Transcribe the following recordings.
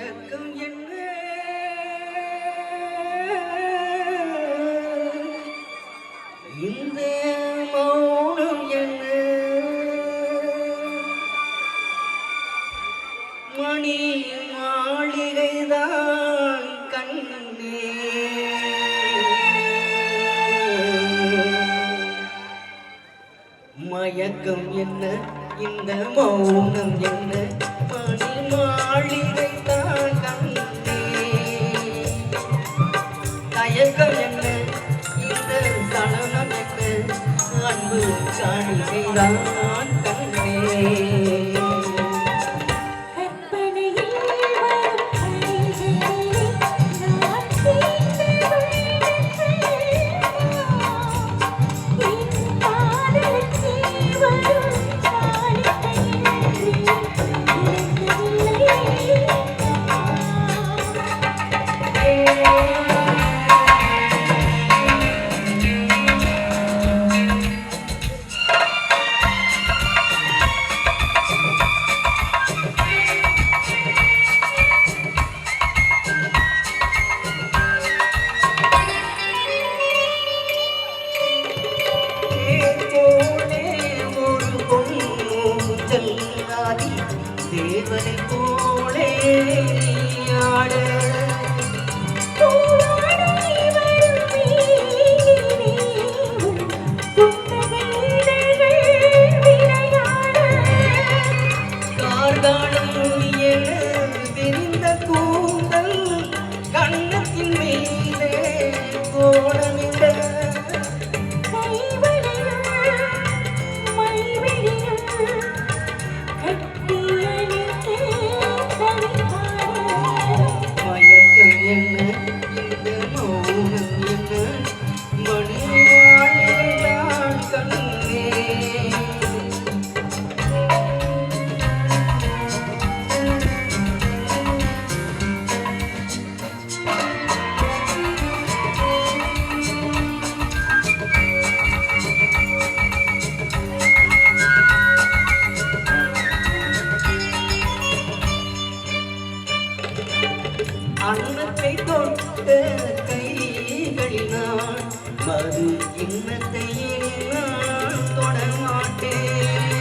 மயக்கம் என்ன இந்த மௌனம் என்ன மணி மாளிகைதான் கண்ணே மயக்கம் என்ன இந்த மௌனம் என்ன மணி மாளிகைதான் கண்ணே தயக்கம் என்ன இந்த சலனம் என்ன அன்பு காணிக்கைதான் கண்ணே தேவனை போலே ஆட கார்காலம் என விரிந்த கூந்தல் கண்ணத்தின் மீதே கோணமிட அன்னத்தை தொட்ட கைகளினால் மறு இன்னத்தை நான் தொடமாட்டேன்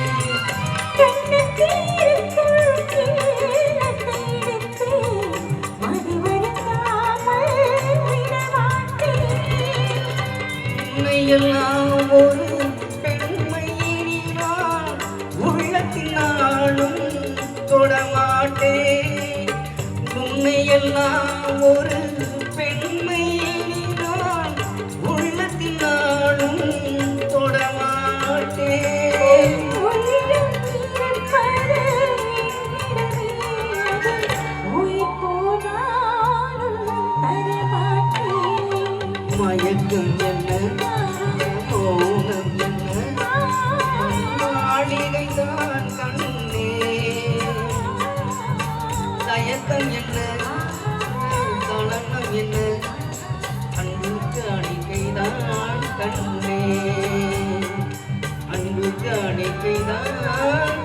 உன்னையெல்லாம் ஒரு பெண்மையினால் உள்ளத்தினாலும் தொடமாட்டேன் உன்னையெல்லாம் ஒரு பெண்மையினால் உள்ளத்தினாலும் தொடமாட்டேன் மயக்கம் என்ன மௌனம் என்ன மாளிகைதான் கண்ணே தயக்கம் என்ன சலனம் என்ன அன்புக்கு அணிக்கைதான் கண்ணே அன்புக்கு அணிக்கைதான்